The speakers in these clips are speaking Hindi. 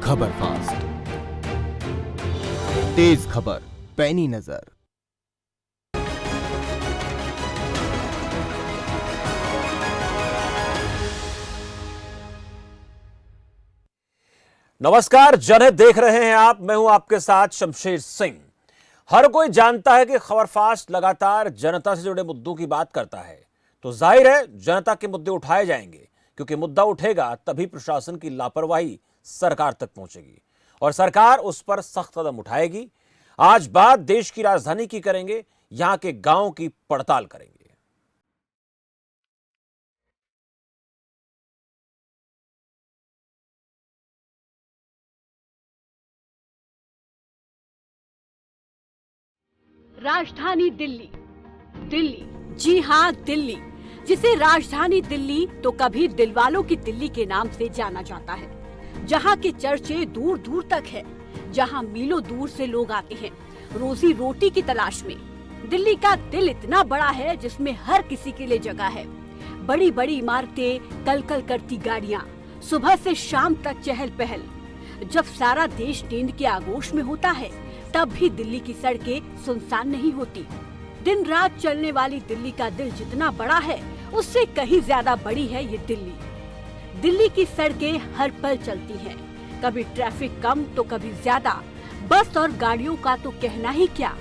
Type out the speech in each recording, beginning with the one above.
खबर फास्ट, तेज खबर, पैनी नजर। नमस्कार, जनहित देख रहे हैं आप। मैं हूं आपके साथ शमशेर सिंह। हर कोई जानता है कि खबर फास्ट लगातार जनता से जुड़े मुद्दों की बात करता है, तो जाहिर है जनता के मुद्दे उठाए जाएंगे, क्योंकि मुद्दा उठेगा तभी प्रशासन की लापरवाही सरकार तक पहुंचेगी और सरकार उस पर सख्त कदम उठाएगी। आज बात देश की राजधानी की करेंगे, यहां के गांव की पड़ताल करेंगे। राजधानी दिल्ली। दिल्ली, जी हाँ दिल्ली, जिसे राजधानी दिल्ली तो कभी दिलवालों की दिल्ली के नाम से जाना जाता है, जहाँ के चर्चे दूर दूर तक है, जहाँ मीलों दूर से लोग आते हैं रोजी रोटी की तलाश में। दिल्ली का दिल इतना बड़ा है जिसमें हर किसी के लिए जगह है। बड़ी बड़ी इमारतें, कल कल करती गाड़ियाँ, सुबह से शाम तक चहल पहल। जब सारा देश नींद के आगोश में होता है तब भी दिल्ली की सड़कें सुनसान नहीं होती। दिन रात चलने वाली दिल्ली का दिल जितना बड़ा है उससे कहीं ज्यादा बड़ी है ये दिल्ली। दिल्ली की सड़कें हर पल चलती हैं, कभी ट्रैफिक कम तो कभी ज्यादा। बस और गाड़ियों का तो कहना ही क्या।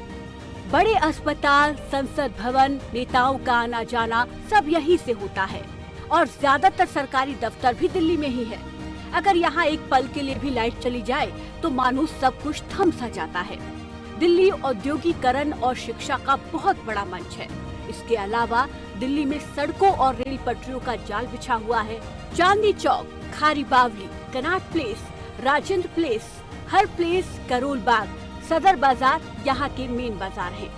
बड़े अस्पताल, संसद भवन, नेताओं का आना जाना सब यहीं से होता है और ज्यादातर सरकारी दफ्तर भी दिल्ली में ही है। अगर यहाँ एक पल के लिए भी लाइट चली जाए तो मानो सब कुछ थम सा जाता है। दिल्ली औद्योगिकरण और शिक्षा का बहुत बड़ा मंच है। इसके अलावा दिल्ली में सड़कों और रेल पटरियों का जाल बिछा हुआ है। चांदनी चौक, खारी बावली, कनॉट प्लेस, राजेंद्र प्लेस, हर प्लेस, करोल बाग, सदर बाजार यहाँ के मेन बाजार हैं।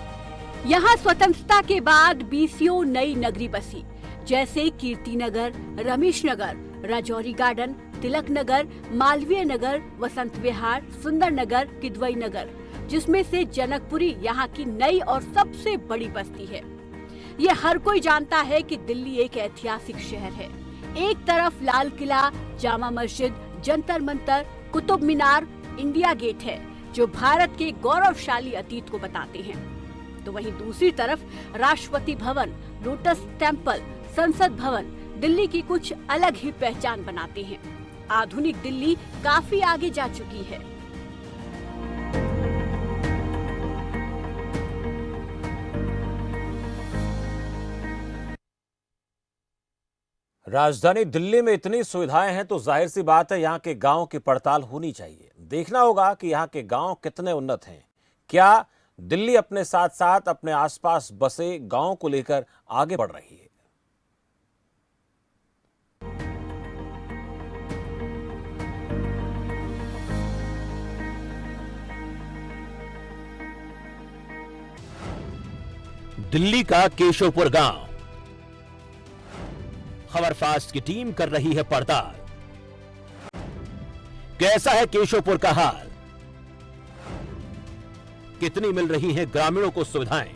यहाँ स्वतंत्रता के बाद 20 नई नगरी बसी, जैसे कीर्ति नगर, रमेश नगर, राजौरी गार्डन, तिलक नगर, मालवीय नगर, वसंत विहार, सुंदर नगर, किदवई नगर, जिसमें से जनकपुरी यहाँ की नई और सबसे बड़ी बस्ती है। ये हर कोई जानता है कि दिल्ली एक ऐतिहासिक शहर है। एक तरफ लाल किला, जामा मस्जिद, जंतर मंतर, कुतुब मीनार, इंडिया गेट है, जो भारत के गौरवशाली अतीत को बताते हैं। तो वहीं दूसरी तरफ राष्ट्रपति भवन, लोटस टेम्पल, संसद भवन दिल्ली की कुछ अलग ही पहचान बनाते हैं। आधुनिक दिल्ली काफी आगे जा चुकी है। राजधानी दिल्ली में इतनी सुविधाएं हैं तो जाहिर सी बात है यहाँ के गांव की पड़ताल होनी चाहिए। देखना होगा कि यहाँ के गांव कितने उन्नत हैं। क्या दिल्ली अपने साथ साथ अपने आसपास बसे गांव को लेकर आगे बढ़ रही है? दिल्ली का केशवपुर गांव। खबर फास्ट की टीम कर रही है पड़ताल। कैसा है केशवपुर का हाल? कितनी मिल रही हैं ग्रामीणों को सुविधाएं?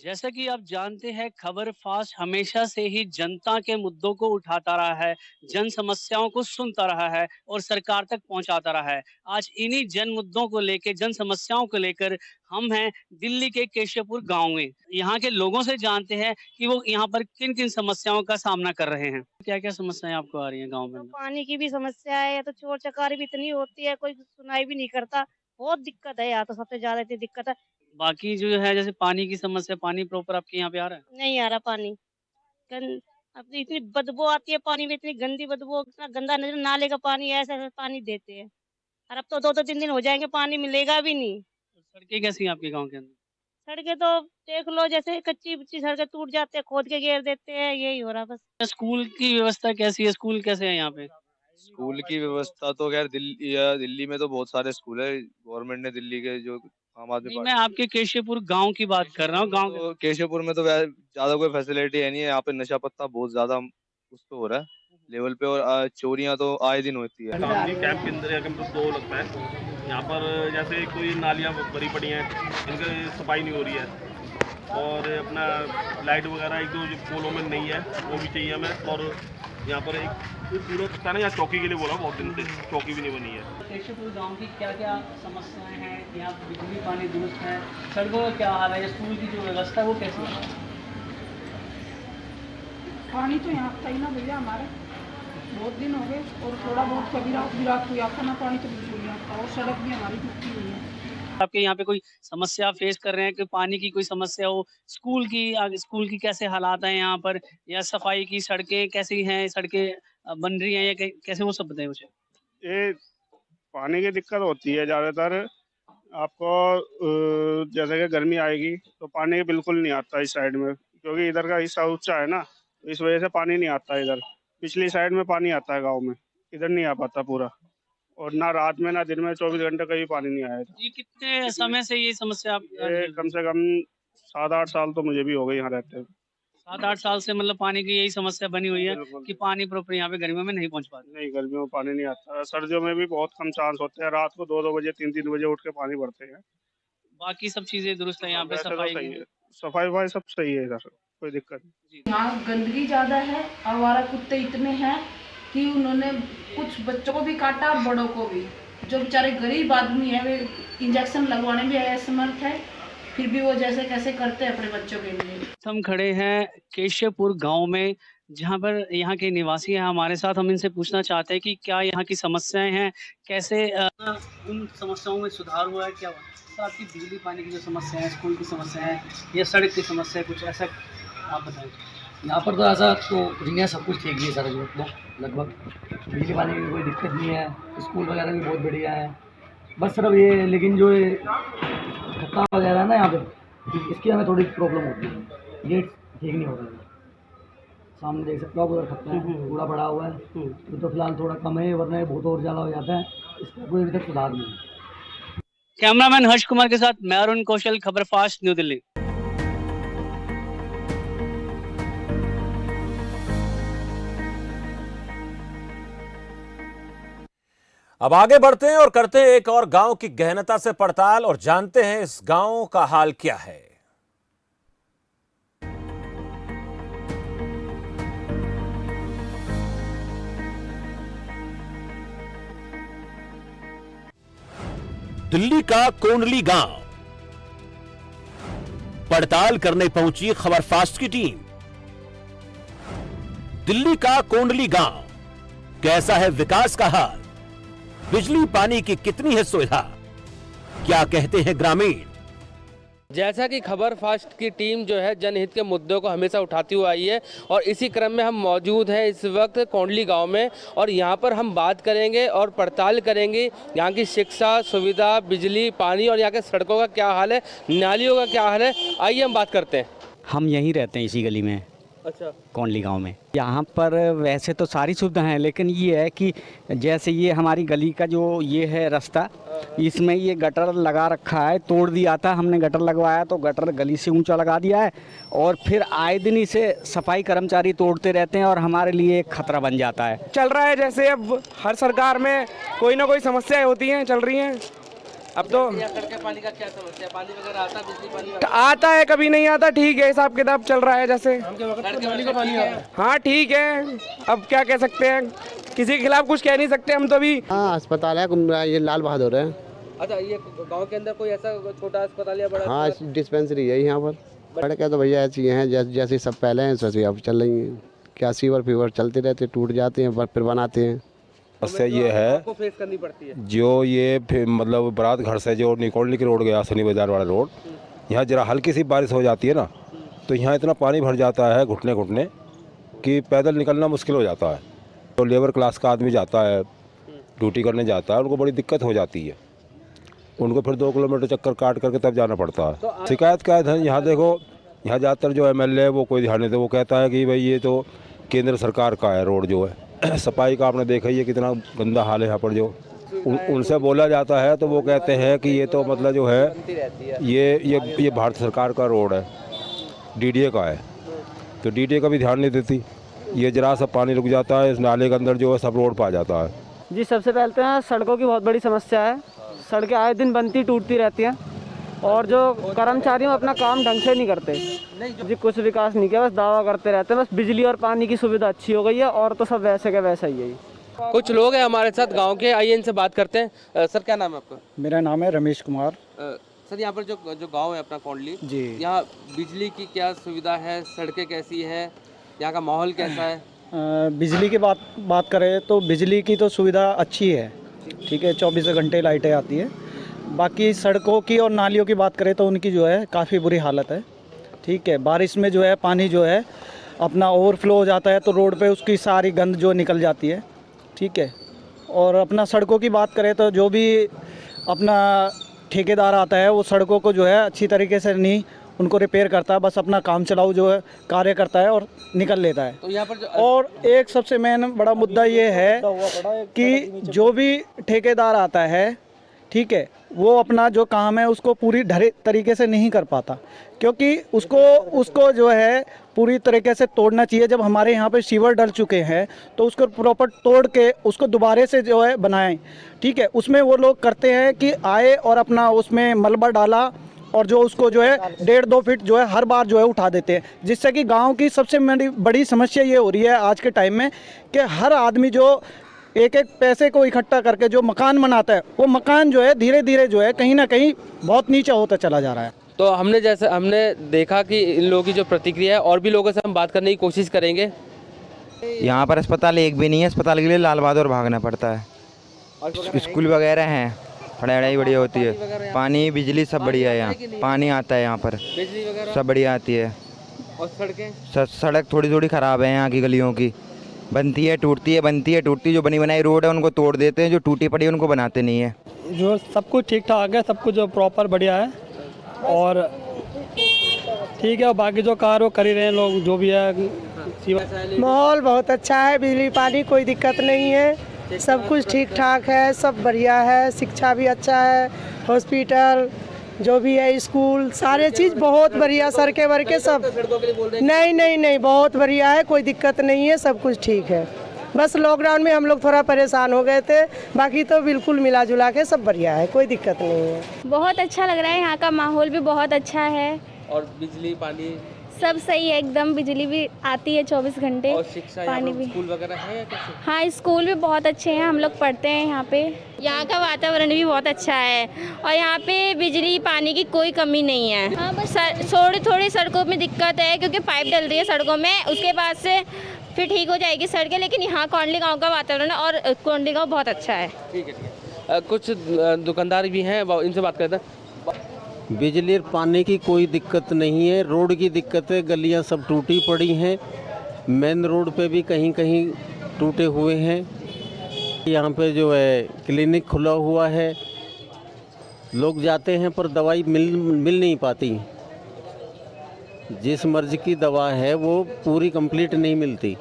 जैसा कि आप जानते हैं, खबर फास्ट हमेशा से ही जनता के मुद्दों को उठाता रहा है, जन समस्याओं को सुनता रहा है और सरकार तक पहुंचाता रहा है। आज इन्हीं जन मुद्दों को लेकर, जन समस्याओं को लेकर हम हैं दिल्ली के केशवपुर गांव में। यहाँ के लोगों से जानते हैं कि वो यहाँ पर किन किन समस्याओं का सामना कर रहे हैं। क्या क्या समस्याएं आपको आ रही हैं गाँव में? तो पानी की भी समस्या है, या तो चोर चकारी भी इतनी होती है, कोई सुनाई भी नहीं करता। बहुत दिक्कत है यहाँ तो, सबसे ज्यादा इतनी दिक्कत है। बाकी जो है जैसे पानी की समस्या, पानी प्रॉपर आपके यहाँ पे आ रहा है? नहीं आ रहा पानी। अब तो इतनी बदबू आती है पानी में, इतनी गंदी बदबू, इतना गंदा नजर। नाले का पानी ऐसा ऐसा पानी देते हैं और अब तो 2-2 3 दिन हो जाएंगे, पानी मिलेगा भी नहीं। सड़कें कैसी हैं आपके गाँव के अंदर? सड़कें तो देख लो, जैसे कच्ची बच्ची सड़कें टूट जाते हैं, खोद के घेर देते हैं, यही हो रहा बस। स्कूल की व्यवस्था कैसी है? स्कूल कैसे है यहाँ पे? स्कूल की व्यवस्था तो खैर दिल्ली में तो बहुत सारे स्कूल है। गवर्नमेंट ने दिल्ली के जो आम आदमी नहीं, पार्टी मैं आपके केशवपुर गांव की बात कर रहा हूँ। गांव तो केशवपुर में तो ज्यादा कोई फैसिलिटी है नहीं है। यहाँ पे नशा पत्ता बहुत ज्यादा उस पे हो रहा है लेवल पे, और चोरियां तो आए दिन होती है। गांधी कैंप के अंदर या कैंप 2 लगता है। यहाँ पर जैसे कोई नालियाँ भरी पड़ी हैं, इनकी सफाई नहीं हो रही है, और अपना लाइट वगैरह 1-2 पोलों में नहीं है, वो भी चाहिए हमें। और यहाँ पर एक पूरा था ना, यहाँ चौकी के लिए बोला बहुत दिन से, चौकी भी नहीं बनी है। केशवपुर गांव की क्या क्या समस्याएं हैं? यहाँ बिजली पानी दुरुस्त है, सड़कों का क्या हाल है, स्कूल की जो व्यवस्था है वो कैसी है? पानी तो यहाँ था ही ना भैया, हमारे बहुत दिन हो गए, और थोड़ा बहुत कभी रात को आता ना, पानी तो बिल्कुल नहीं आता, और सड़क भी हमारी टूटी हुई है। आपके यहाँ पे कोई समस्या फेस कर रहे हैं कि पानी की कोई समस्या हो, स्कूल की कैसे हालात हैं यहाँ पर, या सफाई की, सड़कें कैसी हैं, सड़कें बन रही हैं या कैसे, वो सब बताइए मुझे। ये पानी की दिक्कत होती है ज़्यादातर आपको, जैसे कि गर्मी आएगी तो पानी बिल्कुल नहीं आता इस साइड में, क्योंकि इधर का हिस्सा ऊंचा है ना, इस वजह से पानी नहीं आता इधर। पिछली साइड में पानी आता है गांव में, इधर नहीं आ पाता पूरा, और ना रात में ना दिन में 24 घंटे कहीं पानी नहीं आया था। ये कितने समय से ये समस्या ये कम से कम 7-8 साल तो मुझे भी हो गए यहाँ रहते हैं। 7-8 साल से मतलब पानी की यही समस्या बनी हुई है बिल्कुल। कि पानी प्रॉपर यहाँ पे गर्मियों में नहीं पहुँच पाता। नहीं, गर्मियों में पानी नहीं आता, सर्दियों में भी बहुत कम चांस होते हैं, रात को 2-2 बजे 3-3 बजे उठ के पानी भरते हैं। बाकी सब चीजें दुरुस्त है यहाँ पे, वैसे तो सफाई सही की? है, सफाई सब सही है इधर, कोई दिक्कत नहीं। यहाँ गंदगी ज़्यादा है, आवारा कुत्ते इतने हैं कि उन्होंने कुछ बच्चों को भी काटा और बड़ों को भी। जो बेचारे गरीब आदमी है वे इंजेक्शन लगवाने भी असमर्थ है, फिर भी वो जैसे कैसे करते हैं अपने बच्चों के लिए। हम खड़े हैं केशवपुर गांव में, जहां पर यहाँ के निवासी हैं हमारे साथ। हम इनसे पूछना चाहते हैं कि क्या यहाँ की समस्याएं हैं, कैसे उन समस्याओं में सुधार हुआ है, क्या हुआ? सर, आपकी बिजली पानी की जो समस्या है, स्कूल की समस्या है या सड़क की समस्या है, कुछ ऐसा आप बताएं। यहाँ पर तो ऐसा तो कुछ नहीं है, सब कुछ ठीक ही है सर, लगभग बिजली पानी की कोई दिक्कत नहीं है, स्कूल वगैरह भी बहुत बढ़िया है। बस सिर्फ ये, लेकिन जो ये खत्ता वगैरह है ना यहाँ पे, इसकी हमें थोड़ी प्रॉब्लम होती है, ये ठीक नहीं हो रहा है। सामने देख सकते हो उधर खत्ता है, कूड़ा पड़ा हुआ है, ये तो फिलहाल थोड़ा कम है, वरना ये बहुत और ज़्यादा हो जाता है, इसका कोई अभी तक सुधार नहीं है। कैमरामैन हर्ष कुमार के साथ मैं अरुण कौशल, खबर फास्ट, न्यू दिल्ली। अब आगे बढ़ते हैं और करते हैं एक और गांव की गहनता से पड़ताल और जानते हैं इस गांव का हाल क्या है। दिल्ली का कोंडली गांव। पड़ताल करने पहुंची खबर फास्ट की टीम। दिल्ली का कोंडली गांव, कैसा है विकास का हाल, बिजली पानी की कितनी है सुविधा, क्या कहते हैं ग्रामीण। जैसा कि खबर फास्ट की टीम जो है जनहित के मुद्दों को हमेशा उठाती हुई आई है, और इसी क्रम में हम मौजूद हैं इस वक्त कोंडली गांव में, और यहां पर हम बात करेंगे और पड़ताल करेंगे यहां की शिक्षा सुविधा, बिजली पानी और यहां के सड़कों का क्या हाल है, नालियों का क्या हाल है। आइए हम बात करते हैं। हम यहीं रहते हैं इसी गली में। अच्छा, कोंडली गांव में। यहाँ पर वैसे तो सारी सुविधाएं हैं, लेकिन ये है कि जैसे ये हमारी गली का जो ये है रास्ता, इसमें ये गटर लगा रखा है, तोड़ दिया था हमने, गटर लगवाया तो गटर गली से ऊंचा लगा दिया है, और फिर आए दिन इसे सफाई कर्मचारी तोड़ते रहते हैं और हमारे लिए एक खतरा बन जाता है। चल रहा है जैसे अब हर सरकार में कोई ना कोई समस्याएं होती हैं, चल रही हैं। अब तो पानी का क्या समस्या, पानी वगैरह आता है, बिजली पानी आता है, कभी नहीं आता, ठीक है, हिसाब किताब चल रहा है जैसे। हाँ ठीक है, अब क्या कह सकते हैं, किसी के खिलाफ कुछ कह नहीं सकते हम तो भी। हाँ, अस्पताल है, ये लाल बहादुर है। अच्छा, ये गांव के अंदर कोई ऐसा छोटा अस्पताल या बड़ा? हाँ, डिस्पेंसरी है यहाँ पर। सड़कें तो भैया ऐसी हैं जैसे सब पहले हैं वैसे अब चल रही हैं। क्या फीवर चलते रहते, टूट जाते हैं फिर बनाते हैं। समस्या ये है आपको फेस करनी पड़ती है जो ये मतलब बरात घर से जो निकोलनी की रोड गया, शनि बाजार वाला रोड, यहाँ जरा हल्की सी बारिश हो जाती है ना, तो यहाँ इतना पानी भर जाता है घुटने घुटने कि पैदल निकलना मुश्किल हो जाता है। तो लेबर क्लास का आदमी जाता है, ड्यूटी करने जाता है, उनको बड़ी दिक्कत हो जाती है, उनको फिर 2 किलोमीटर चक्कर काट करके तब जाना पड़ता है। तो शिकायत क्या है, यहाँ देखो, यहाँ ज़्यादातर जो MLA वो कोई ध्यान नहीं देता, वो कहता है कि भाई ये तो केंद्र सरकार का है रोड जो है। सफाई का आपने देखा ही है कितना गंदा हाल है यहाँ पर। जो उनसे बोला जाता है तो वो कहते हैं कि ये तो मतलब जो है ये भारत सरकार का रोड है, DDA का है, तो DDA का भी ध्यान नहीं देती। ये जरा सा पानी रुक जाता है, इस नाले के अंदर जो है सब रोड पा जाता है। जी, सबसे पहले तो सड़कों की बहुत बड़ी समस्या है, सड़कें आए दिन बनती टूटती रहती हैं, और जो कर्मचारी अपना काम ढंग से नहीं करते। जी कुछ विकास नहीं किया, बस दावा करते रहते हैं। बस बिजली और पानी की सुविधा अच्छी हो गई है और तो सब वैसे का वैसा ही है। कुछ लोग हैं हमारे साथ गांव के, आइए इनसे बात करते हैं। सर क्या नाम है आपका? मेरा नाम है रमेश कुमार। सर यहाँ पर जो गांव है अपना कोंडली जी, यहाँ बिजली की क्या सुविधा है, सड़कें कैसी है, यहाँ का माहौल कैसा है? बिजली की बात करें तो बिजली की तो सुविधा अच्छी है, ठीक है, 24 घंटे लाइटें आती है। बाकी सड़कों की और नालियों की बात करें तो उनकी जो है काफ़ी बुरी हालत है, ठीक है। बारिश में जो है पानी जो है अपना ओवरफ्लो हो जाता है तो रोड पे उसकी सारी गंद जो निकल जाती है, ठीक है। और अपना सड़कों की बात करें तो जो भी अपना ठेकेदार आता है वो सड़कों को जो है अच्छी तरीके से नहीं उनको रिपेयर करता है, बस अपना काम चलाऊ जो है कार्य करता है और निकल लेता है। तो यहाँ पर और एक सबसे मेन बड़ा मुद्दा ये है कि जो भी ठेकेदार आता है, ठीक है, वो अपना जो काम है उसको पूरी तरीके से नहीं कर पाता, क्योंकि उसको जो है पूरी तरीके से तोड़ना चाहिए। जब हमारे यहाँ पे सीवर डल चुके हैं तो उसको प्रॉपर तोड़ के उसको दोबारा से जो है बनाएं, ठीक है। उसमें वो लोग करते हैं कि आए और अपना उसमें मलबा डाला और जो उसको जो है 1.5-2 फीट जो है हर बार जो है उठा देते हैं, जिससे कि गाँव की सबसे बड़ी समस्या ये हो रही है आज के टाइम में कि हर आदमी जो एक पैसे को इकट्ठा करके जो मकान बनाता है वो मकान जो है धीरे धीरे जो है कहीं ना कहीं बहुत नीचे होता चला जा रहा है। तो हमने देखा कि इन लोगों की जो प्रतिक्रिया है, और भी लोगों से हम बात करने की कोशिश करेंगे। यहाँ पर अस्पताल एक भी नहीं है, अस्पताल के लिए लाल बहादुर भागना पड़ता है। स्कूल वगैरह हैं, पढ़ाई बढ़िया होती है, पानी बिजली सब बढ़िया है, यहाँ पानी आता है, यहाँ पर सब बढ़िया आती है। और सड़कें? सड़क थोड़ी थोड़ी ख़राब है यहाँ की, गलियों की बनती है टूटती है, बनती है टूटती। जो बनी बनाई रोड है उनको तोड़ देते हैं, जो टूटी पड़ी है उनको बनाते नहीं है। जो सब कुछ ठीक ठाक है, सब कुछ जो प्रॉपर बढ़िया है और ठीक है। और बाकी जो कार्य वो कर ही रहे हैं लोग, जो भी है। माहौल बहुत अच्छा है, बिजली पानी कोई दिक्कत नहीं है, सब कुछ ठीक ठाक है, सब बढ़िया है, शिक्षा भी अच्छा है, हॉस्पिटल जो भी है, स्कूल, सारे चीज़ बहुत बढ़िया, सड़कें वड़कें सब नहीं बहुत बढ़िया है, कोई दिक्कत नहीं है, सब कुछ ठीक है। बस लॉकडाउन में हम लोग थोड़ा परेशान हो गए थे, बाकी तो बिल्कुल मिला जुला के सब बढ़िया है, कोई दिक्कत नहीं है। बहुत अच्छा लग रहा है, यहाँ का माहौल भी बहुत अच्छा है। और बिजली पानी सब सही है एकदम, बिजली भी आती है 24 घंटे। और शिक्षा, पानी भी, स्कूल वगैरह है या कैसे? हाँ स्कूल भी बहुत अच्छे हैं, हम लोग पढ़ते हैं यहाँ पे। यहाँ का वातावरण भी बहुत अच्छा है और यहाँ पे बिजली पानी की कोई कमी नहीं है। हाँ बस थोड़ी सड़कों में दिक्कत है क्योंकि पाइप डल रही है सड़कों में, उसके बाद से फिर ठीक हो जाएगी सड़कें। लेकिन यहाँ कोंडली गाँव का वातावरण और कोंडली गाँव बहुत अच्छा है। ठीक है। कुछ दुकानदार भी हैं, इनसे बात करते हैं। बिजली और पानी की कोई दिक्कत नहीं है, रोड की दिक्कत है, गलियां सब टूटी पड़ी हैं, मेन रोड पे भी कहीं कहीं टूटे हुए हैं। यहाँ पे जो है क्लिनिक खुला हुआ है, लोग जाते हैं पर दवाई मिल नहीं पाती, जिस मर्ज की दवा है वो पूरी कंप्लीट नहीं मिलती।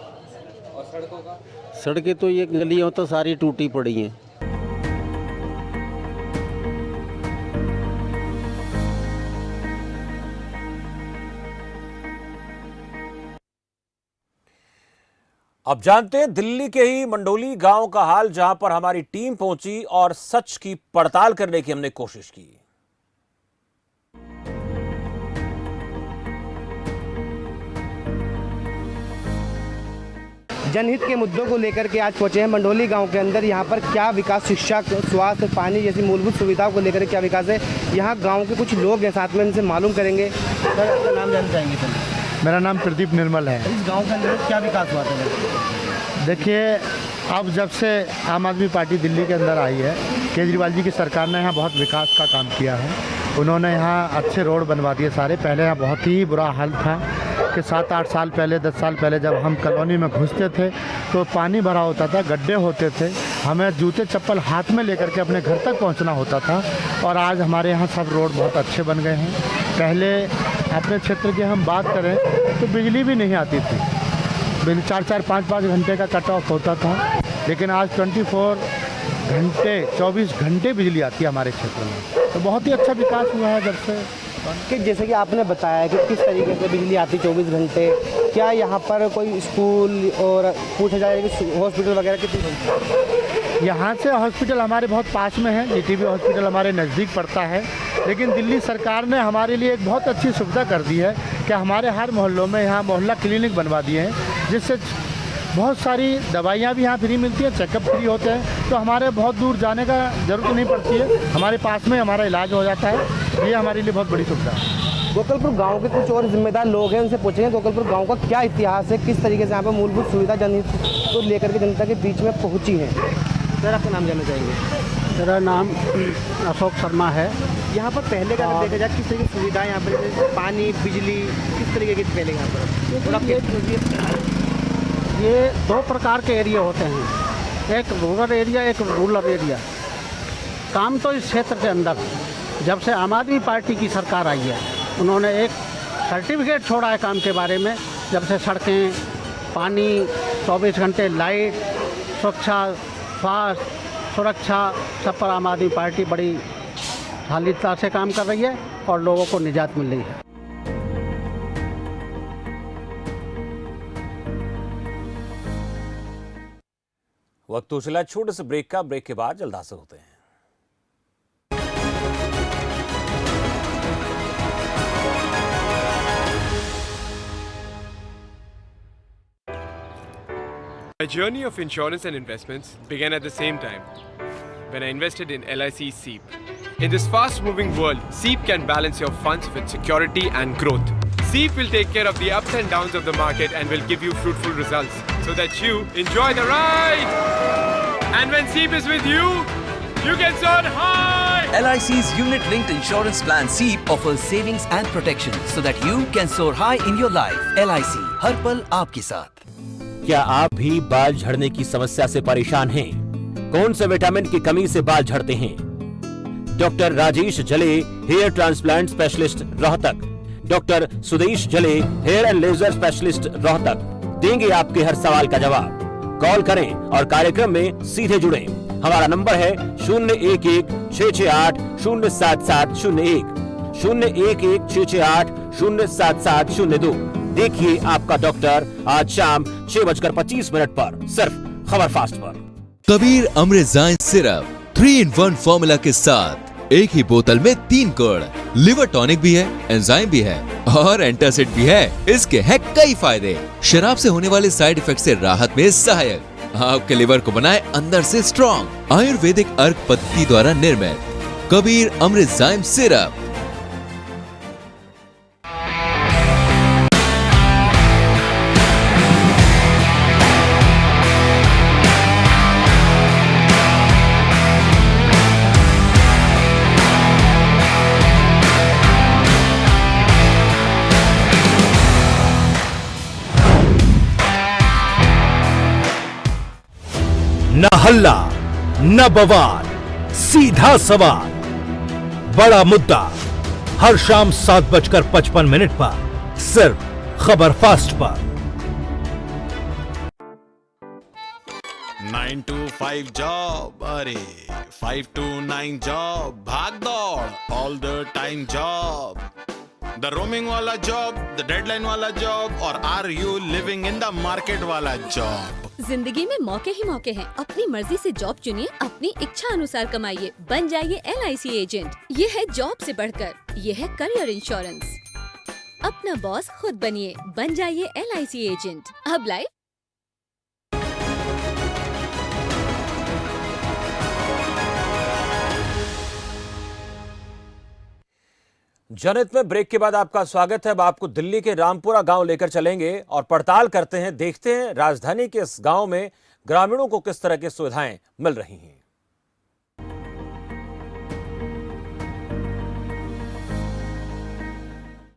और सड़कों का? सड़कें तो ये गलियां तो सारी टूटी पड़ी हैं। अब जानते हैं दिल्ली के ही मंडोली गांव का हाल, जहां पर हमारी टीम पहुंची और सच की पड़ताल करने की हमने कोशिश की। जनहित के मुद्दों को लेकर के आज पहुंचे हैं मंडोली गांव के अंदर। यहां पर क्या विकास, शिक्षा, स्वास्थ्य, पानी जैसी मूलभूत सुविधाओं को लेकर क्या विकास है, यहां गांव के कुछ लोग हैं साथ में, इनसे मालूम करेंगे। सर आपका नाम जानना चाहेंगे? सर मेरा नाम प्रदीप निर्मल है। इस गांव के अंदर क्या विकास हुआ था? देखिए, अब जब से आम आदमी पार्टी दिल्ली के अंदर आई है, केजरीवाल जी की सरकार ने यहाँ बहुत विकास का काम किया है। उन्होंने यहाँ अच्छे रोड बनवा दिए सारे। पहले यहाँ बहुत ही बुरा हाल था कि 7-8 साल पहले, 10 साल पहले जब हम कॉलोनी में घुसते थे तो पानी भरा होता था, गड्ढे होते थे, हमें जूते चप्पल हाथ में लेकर के अपने घर तक पहुँचना होता था। और आज हमारे यहाँ सब रोड बहुत अच्छे बन गए हैं। पहले अपने क्षेत्र की हम बात करें तो बिजली भी नहीं आती थी, 4-4, 5-5 घंटे का कट ऑफ होता था, लेकिन आज 24 घंटे बिजली आती है हमारे क्षेत्र में। तो बहुत ही अच्छा विकास हुआ है जब से। कि जैसे कि आपने बताया कि किस तरीके से बिजली आती 24 घंटे, क्या यहाँ पर कोई स्कूल और पूछा जाए कि हॉस्पिटल वगैरह कितनी? यहाँ से हॉस्पिटल हमारे बहुत पास में है, जीटीबी हॉस्पिटल हमारे नज़दीक पड़ता है। लेकिन दिल्ली सरकार ने हमारे लिए एक बहुत अच्छी सुविधा कर दी है कि कि हमारे हर मोहल्लों में यहाँ मोहल्ला क्लिनिक बनवा दिए हैं, जिससे बहुत सारी दवाइयाँ भी यहाँ फ्री मिलती हैं, चेकअप फ्री होते हैं, तो हमारे बहुत दूर जाने का ज़रूरत नहीं पड़ती है, हमारे पास में हमारा इलाज हो जाता है। ये हमारे लिए बहुत बड़ी सुविधा है। गोकलपुर गांव के कुछ और जिम्मेदार लोग हैं, उनसे पूछेंगे गोकलपुर गांव का क्या इतिहास है, किस तरीके से यहाँ पर मूलभूत सुविधा जनहित को लेकर के जनता के बीच में पहुँची है। सर आपका नाम जानना चाहेंगे? मेरा नाम अशोक शर्मा है। यहाँ पर पहले का अगर देखा जाए किस तरीके की सुविधाएँ यहाँ पर, पानी बिजली किस तरीके की पहले यहाँ पर? ये दो प्रकार के एरिया होते हैं, एक रूरल एरिया, एक रूरल एरिया। काम तो इस क्षेत्र के अंदर जब से आम आदमी पार्टी की सरकार आई है, उन्होंने एक सर्टिफिकेट छोड़ा है काम के बारे में। जब से सड़कें, पानी, 24 घंटे लाइट, स्वच्छता, स्वास्थ्य, सुरक्षा, सब पर आम आदमी पार्टी बड़ी शालीनता से काम कर रही है और लोगों को निजात मिल रही है। वक्त तो चला छोटे से ब्रेक का। ब्रेक के बाद जल्द हाजिर होते हैं। My journey of insurance and investments began at the same time when I invested in LIC SEEP. In this fast-moving world, SEEP can balance your funds with security and growth. SEEP will take care of the ups and downs of the market and will give you fruitful results so that you enjoy the ride. And when SEEP is with you, you can soar high. LIC's unit-linked insurance plan SEEP offers savings and protection so that you can soar high in your life. LIC, हर पल आपके साथ। क्या आप भी बाल झड़ने की समस्या से परेशान हैं? कौन से विटामिन की कमी से बाल झड़ते हैं? Doctor Rajesh Jale, hair transplant specialist Rohtak, doctor Sudesh Jale, hair and laser specialist Rohtak देंगे आपके हर सवाल का जवाब। कॉल करें और कार्यक्रम में सीधे जुड़ें। हमारा नंबर है 011-668-07701, 011-668-07702। देखिए आपका डॉक्टर आज शाम 6:25 पर सिर्फ खबर फास्ट पर। कबीर अमृतजाइन सिरप 3-in-1 फॉर्मूला के साथ एक ही बोतल में 3 गुण, लिवर टॉनिक भी है, एंजाइम भी है और एंटासिड भी है। इसके हैं कई फायदे। शराब से होने वाले साइड इफेक्ट से राहत में सहायक, आपके लिवर को बनाए अंदर से स्ट्रॉन्ग। आयुर्वेदिक अर्क पद्धति द्वारा निर्मित कबीर अमृतजाइन सिरप। न हल्ला न बवाल, सीधा सवाल, बड़ा मुद्दा, हर शाम 7:55 पर सिर्फ खबर फास्ट पर। 9 to 5 जॉब, अरे 5 to 9 जॉब, भाग दौड़ all the time job, the roaming वाला जॉब, द डेडलाइन वाला जॉब, और are you living in the market वाला जॉब। जिंदगी में मौके ही मौके हैं। अपनी मर्जी से जॉब चुनिए, अपनी इच्छा अनुसार कमाइए, बन जाइए LIC एजेंट। ये है जॉब से बढ़कर, ये है करियर इंश्योरेंस। अपना बॉस खुद बनिए, बन जाइए LIC एजेंट। अब लाइव जनहित में ब्रेक के बाद आपका स्वागत है। अब आपको दिल्ली के रामपुरा गांव लेकर चलेंगे और पड़ताल करते हैं, देखते हैं राजधानी के इस गांव में ग्रामीणों को किस तरह की सुविधाएं मिल रही हैं।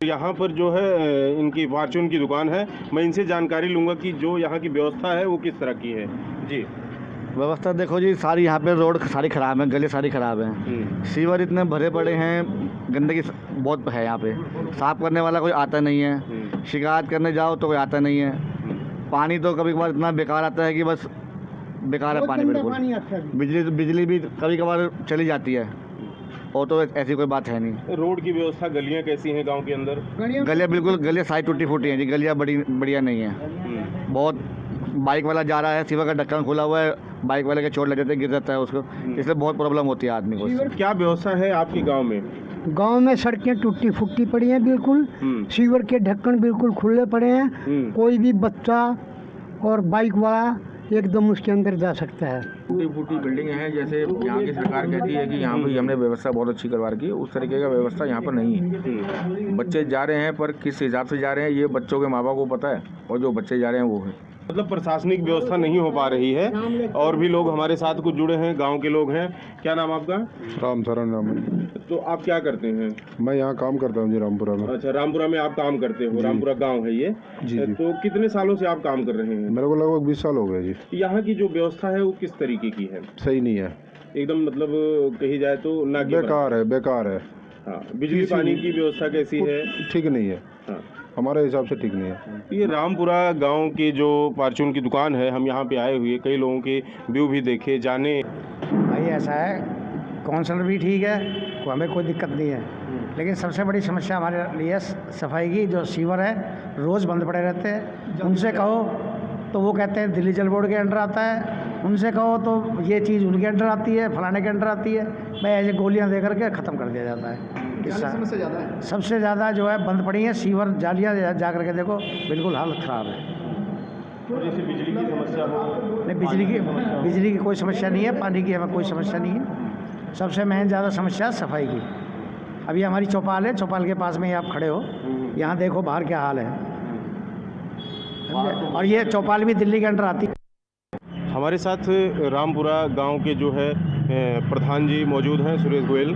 यहाँ पर जो है इनकी फॉर्चून की दुकान है, मैं इनसे जानकारी लूंगा कि जो यहाँ की व्यवस्था है वो किस तरह की है। जी व्यवस्था देखो जी, सारी यहाँ पे रोड सारी खराब है, गली सारी खराब है, सीवर इतने भरे पड़े हैं, गंदगी बहुत है यहाँ पे, साफ करने वाला कोई आता नहीं है, शिकायत करने जाओ तो कोई आता नहीं है। पानी तो कभी कभार इतना बेकार आता है कि बस बेकार है पानी बिल्कुल। बिजली भी कभी कभार चली जाती है, और तो ऐसी कोई बात है नहीं। रोड की व्यवस्था, गलियाँ कैसी हैं गाँव के अंदर? गलियाँ बिल्कुल, गलियाँ सारी टूटी फूटी हैं जी, गलियाँ बढ़िया नहीं है। बहुत बाइक वाला जा रहा है, सीवर का ढक्कन खुला हुआ है, बाइक वाले के चोट लग जाते हैं, गिर जाता है उसको, इसलिए बहुत प्रॉब्लम होती है आदमी को। क्या व्यवस्था है आपके गांव में? गांव में सड़कें टूटी फूटी पड़ी हैं बिल्कुल, सीवर के ढक्कन बिल्कुल खुले पड़े हैं, कोई भी बच्चा और बाइक वाला एकदम उसके अंदर जा सकता है। टूटी फूटी बिल्डिंग है, जैसे यहाँ की सरकार कहती है कि यहाँ पर हमने व्यवस्था बहुत अच्छी करवा रखी है, उस तरीके का व्यवस्था यहाँ पर नहीं है। बच्चे जा रहे हैं पर किस हिसाब से जा रहे हैं ये बच्चों के माँ बाप को पता है, और जो बच्चे जा रहे हैं वो है। मतलब प्रशासनिक व्यवस्था नहीं हो पा रही है। और भी लोग हमारे साथ कुछ जुड़े हैं, गांव के लोग हैं। क्या नाम आपका? रामचरण रामन। तो आप क्या करते हैं? मैं यहाँ काम करता हूँ जी, रामपुरा में। अच्छा, रामपुरा में आप काम करते हो? रामपुरा गांव है ये जी। तो कितने सालों से आप काम कर रहे हैं? मेरे को लगभग 20 साल हो गए जी। यहाँ की जो व्यवस्था है वो किस तरीके की है? सही नहीं है एकदम, मतलब कही जाए तो ना बेकार है, बेकार है। हाँ, बिजली पानी की व्यवस्था कैसी है? ठीक नहीं है। हाँ, हमारे हिसाब से ठीक नहीं है। ये रामपुरा गांव की जो फार्चून की दुकान है, हम यहाँ पे आए हुए कई लोगों के व्यू भी देखे, जाने। भाई ऐसा है, काउंसलर भी ठीक है, हमें कोई दिक्कत नहीं है, लेकिन सबसे बड़ी समस्या हमारे लिए सफाई की। जो सीवर है रोज़ बंद पड़े रहते हैं, उनसे कहो तो वो कहते हैं दिल्ली जल बोर्ड के अंडर आता है, उनसे कहो तो ये चीज़ उनके अंडर आती है, फलाने के अंडर आती है। भाई ऐसे गोलियाँ दे करके ख़त्म कर दिया जाता है। समस्या ज़्यादा है? सबसे ज़्यादा जो है बंद पड़ी है सीवर, जालियाँ जा करके देखो, बिल्कुल हालत ख़राब है। जैसे बिजली की समस्या हो? नहीं, बिजली की कोई समस्या नहीं है, पानी की हमें कोई समस्या नहीं है। सबसे मेन ज़्यादा समस्या सफाई की। अभी हमारी चौपाल है, चौपाल के पास में ही आप खड़े हो, यहाँ देखो बाहर क्या हाल है, और ये चौपाल भी दिल्ली के अंडर आती है। हमारे साथ रामपुरा गांव के जो है प्रधान जी मौजूद हैं, सुरेश गोयल,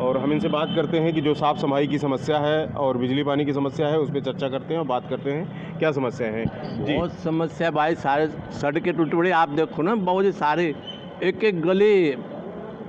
और हम इनसे बात करते हैं कि जो साफ़ सफाई की समस्या है और बिजली पानी की समस्या है उस पर चर्चा करते हैं और बात करते हैं क्या समस्या है। बहुत समस्या भाई, सारे सड़कें टूटी पड़ी, आप देखो ना बहुत सारे, एक एक गली,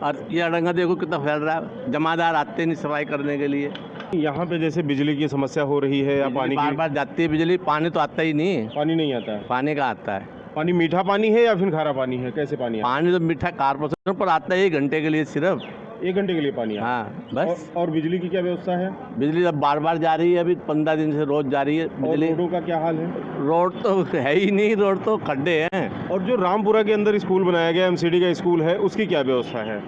और ये अड़ंगा देखो कितना फैल रहा है, जमादार आते नहीं सफाई करने के लिए। यहाँ पे जैसे बिजली की समस्या हो रही है या पानी बार बार जाती है बिजली, पानी तो आता ही नहीं। पानी नहीं आता है? पानी का आता है। पानी मीठा पानी है या फिर खारा पानी है? कैसे पानी है? पानी तो मीठा कारपोरेशन पर आता है 1 घंटे के लिए, सिर्फ 1 घंटे के लिए पानी? हाँ बस। और बिजली की क्या व्यवस्था है? बिजली अब बार बार जा रही है, अभी 15 दिन से रोज जा रही है बिजली। रोडों का क्या हाल है? रोड तो है ही नहीं, रोड तो खड्डे हैं। और जो रामपुरा के अंदर स्कूल बनाया गया, MCD का स्कूल है, उसकी क्या व्यवस्था है?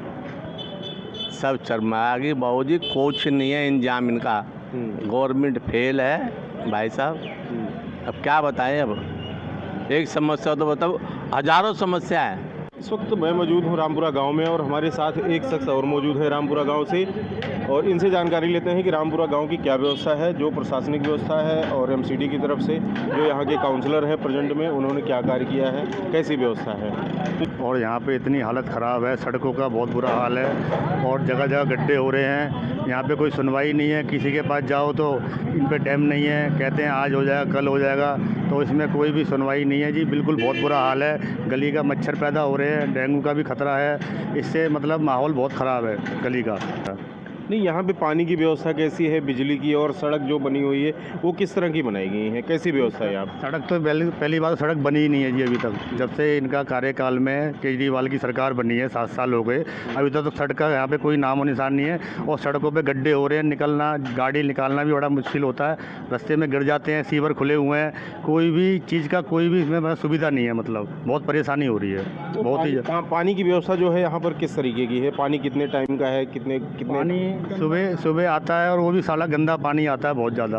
सब शर्मागी बाबू जी, कुछ नहीं है इंतजाम इनका, गवर्नमेंट फेल है भाई साहब। अब क्या बताएं, अब एक समस्या तो बताओ, हजारों समस्या है। इस वक्त मैं मौजूद हूँ रामपुरा गांव में और हमारे साथ एक शख्स और मौजूद है रामपुरा गांव से, और इनसे जानकारी लेते हैं कि रामपुरा गांव की क्या व्यवस्था है, जो प्रशासनिक व्यवस्था है, और MCD की तरफ से जो यहाँ के काउंसलर हैं प्रेजेंट में, उन्होंने क्या कार्य किया है, कैसी व्यवस्था है। और यहाँ पे इतनी हालत ख़राब है, सड़कों का बहुत बुरा हाल है, और जगह जगह गड्ढे हो रहे हैं। यहाँ पे कोई सुनवाई नहीं है, किसी के पास जाओ तो इन पे टाइम नहीं है, कहते हैं आज हो जाएगा, कल हो जाएगा, तो इसमें कोई भी सुनवाई नहीं है जी। बिल्कुल बहुत बुरा हाल है, गली का मच्छर पैदा हो रहे हैं, डेंगू का भी खतरा है, इससे मतलब माहौल बहुत ख़राब है गली का। नहीं, यहाँ पे पानी की व्यवस्था कैसी है, बिजली की, और सड़क जो बनी हुई है वो किस तरह की बनाई गई है, कैसी व्यवस्था है यहाँ? सड़क तो पहली बार सड़क बनी ही नहीं है जी अभी तक, जब से इनका कार्यकाल में केजरीवाल की सरकार बनी है, 7 साल हो गए, अभी तक तो सड़क का यहाँ पे कोई नामो निशान नहीं है। और सड़कों पे गड्ढे हो रहे हैं, निकलना, गाड़ी निकालना भी बड़ा मुश्किल होता है, रास्ते में गिर जाते हैं, सीवर खुले हुए हैं, कोई भी चीज़ का कोई भी इसमें सुविधा नहीं है, मतलब बहुत परेशानी हो रही है। तो बहुत ही पानी की व्यवस्था जो है यहाँ पर किस तरीके की है? पानी कितने टाइम का है, कितने पानी सुबह आता है, और वो भी साला गंदा पानी आता है बहुत ज़्यादा।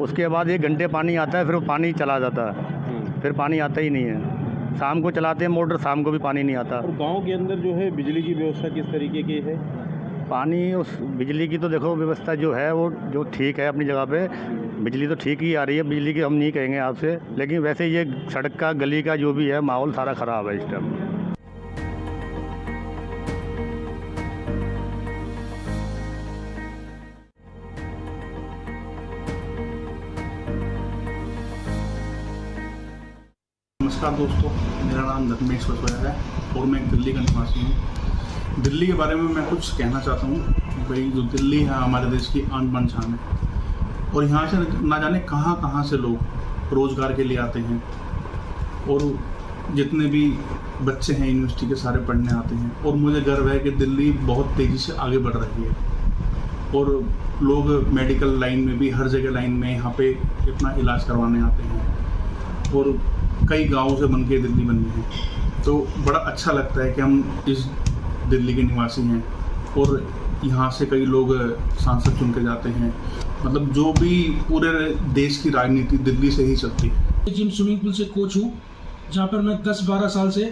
उसके बाद 1 घंटे पानी आता है, फिर वो पानी चला जाता है, फिर पानी आता ही नहीं है। शाम को चलाते हैं मोटर, शाम को भी पानी नहीं आता। और गांव के अंदर जो है बिजली की व्यवस्था किस तरीके की है? पानी, उस बिजली की तो देखो व्यवस्था जो है वो जो ठीक है अपनी जगह पे, बिजली तो ठीक ही आ रही है, बिजली की हम नहीं कहेंगे आपसे, लेकिन वैसे ये सड़क का, गली का जो भी है माहौल सारा ख़राब है इस टाइम। नमस्कार दोस्तों, मेरा नाम धर्मेश वसोया है और मैं दिल्ली का निवासी हूँ। दिल्ली के बारे में मैं कुछ कहना चाहता हूँ। भाई जो दिल्ली है हमारे देश की आन बान शान है, और यहाँ से ना जाने कहाँ से लोग रोज़गार के लिए आते हैं, और जितने भी बच्चे हैं यूनिवर्सिटी के सारे पढ़ने आते हैं। और मुझे गर्व है कि दिल्ली बहुत तेज़ी से आगे बढ़ रही है, और लोग मेडिकल लाइन में भी, हर जगह लाइन में यहाँ पे इतना इलाज करवाने आते हैं, और कई गाँवों से बन के दिल्ली बनी है। तो बड़ा अच्छा लगता है कि हम इस दिल्ली के निवासी हैं, और यहाँ से कई लोग सांसद चुन के जाते हैं, मतलब जो भी पूरे देश की राजनीति दिल्ली से ही चलती है। जिम स्विमिंग पूल से कोच हूँ, जहाँ पर मैं 10-12 साल से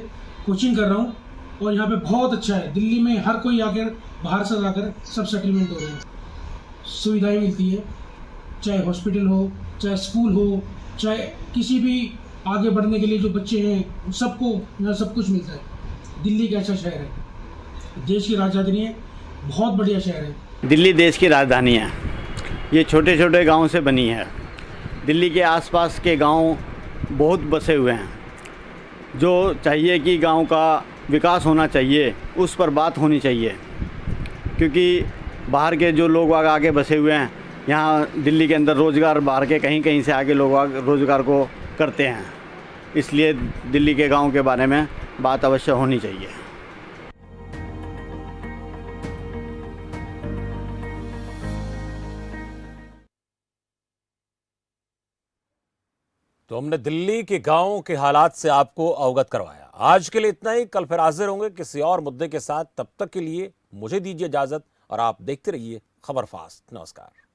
कोचिंग कर रहा हूँ और यहाँ पे बहुत अच्छा है। दिल्ली में हर कोई आकर बाहर से आकर सब सेटलमेंट हो रहे हैं, सुविधाएं मिलती है, चाहे हॉस्पिटल हो, चाहे स्कूल हो, चाहे किसी भी आगे बढ़ने के लिए जो बच्चे हैं सबको यहाँ सब कुछ मिलता है। दिल्ली एक ऐसा शहर है, देश की राजधानी है, बहुत बढ़िया शहर है। दिल्ली देश की राजधानी है, ये छोटे छोटे गांव से बनी है। दिल्ली के आसपास के गांव बहुत बसे हुए हैं। जो चाहिए कि गांव का विकास होना चाहिए, उस पर बात होनी चाहिए, क्योंकि बाहर के जो लोग आगे बसे हुए हैं, यहाँ दिल्ली के अंदर रोज़गार बाहर के कहीं कहीं से आगे लोग रोज़गार को करते हैं, इसलिए दिल्ली के गांव के बारे में बात अवश्य होनी चाहिए। तो हमने दिल्ली के गांवों के हालात से आपको अवगत करवाया। आज के लिए इतना ही, कल फिर हाजिर होंगे किसी और मुद्दे के साथ। तब तक के लिए मुझे दीजिए इजाजत और आप देखते रहिए खबर फास्ट। नमस्कार।